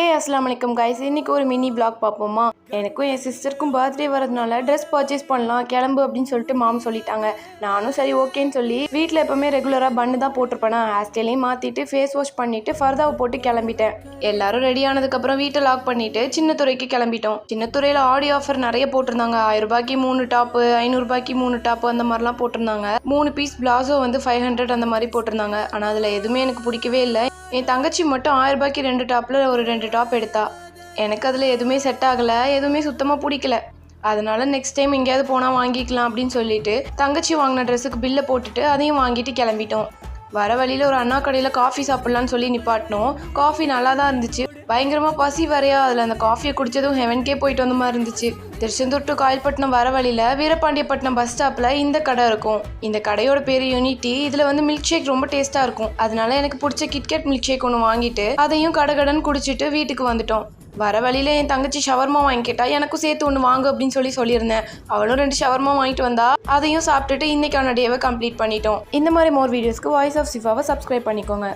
அஸ்ஸலாமு அலைக்கும் கைஸ். இன்றைக்கி ஒரு மினி vlog பார்ப்போமா. எனக்கும் என் சிஸ்டருக்கும் பர்த்டே வரதுனால ட்ரெஸ் பர்ச்சேஸ் பண்ணலாம் கிளம்பு அப்படின்னு சொல்லிட்டு மாம் சொல்லிட்டாங்க. நானும் சரி ஓகேன்னு சொல்லி வீட்டில் எப்போவுமே ரெகுலராக பண்ணு தான் போட்டிருப்பேன். ஹேர் ஸ்டைலையும் மாற்றிட்டு ஃபேஸ் வாஷ் பண்ணிவிட்டு ஃபர்தாவை போட்டு கிளம்பிட்டேன். எல்லாரும் ரெடி ஆனதுக்கப்புறம் வீட்டை லாக் பண்ணிவிட்டு சின்னத்துறைக்கு கிளம்பிட்டோம். சின்னத்துறையில் ஆடி ஆஃபர் நிறைய போட்டிருந்தாங்க. 1000 ரூபாய்க்கு 3 டாப்பு, 500 ரூபாய்க்கு 3 டாப்பு அந்த மாதிரிலாம் போட்டிருந்தாங்க. 3 பீஸ் பிளாஸோ வந்து 500 அந்த மாதிரி போட்டிருந்தாங்க. ஆனால் அதில் எதுவுமே எனக்கு பிடிக்கவே இல்லை. என் தங்கச்சி மட்டும் 1000 ரூபாய்க்கு 2 டாப்பில் ஒரு 2 டாப் எடுத்தா. எனக்கு அதில் எதுவுமே செட் ஆகலை, எதுவுமே சுத்தமாக பிடிக்கல. அதனால நெக்ஸ்ட் டைம் எங்கேயாவது போனால் வாங்கிக்கலாம் அப்படின்னு சொல்லிட்டு தங்கச்சி வாங்கின ட்ரெஸ்ஸுக்கு பில்லை போட்டுட்டு அதையும் வாங்கிட்டு கிளம்பிட்டோம். வர வழியில் ஒரு அண்ணா கடையில் காஃபி சாப்பிட்லான்னு சொல்லி நிப்பாட்டினோம். காஃபி நல்லா தான் இருந்துச்சு. பயங்கரமாக பசி வரையா. அதில் அந்த காஃபியை குடித்ததும் ஹெவன்கே போயிட்டு வந்த மாதிரி இருந்துச்சு. திருச்செந்தூர் டு காயல்பட்டினம் வர வழியில் வீரபாண்டியப்பட்டினம் பஸ் ஸ்டாப்பில் இந்த கடை இருக்கும். இந்த கடையோட பேர் யூனிட்டி. இதில் வந்து மில்க் ஷேக் ரொம்ப டேஸ்ட்டாக இருக்கும். அதனால எனக்கு பிடிச்ச கிட்கேட் மில்க் ஷேக் ஒன்று வாங்கிட்டு அதையும் கடகடன்னு குடிச்சிட்டு வீட்டுக்கு வந்துட்டோம். வர வழியில் என் தங்கச்சி ஷவர்மா வாங்கிக்கிட்டா. எனக்கும் சேர்த்து ஒன்று வாங்க அப்படின்னு சொல்லியிருந்தேன். அவளும் 2 ஷவர்மா வாங்கிட்டு வந்தா. அதையும் சாப்பிட்டுட்டு இன்னைக்கான டேவை கம்ப்ளீட் பண்ணிட்டோம். இந்த மாதிரி மோர் வீடியோஸ்க்கு வாய்ஸ் ஆஃப் சிஃபாவை சப்ஸ்கிரைப் பண்ணிக்கோங்க.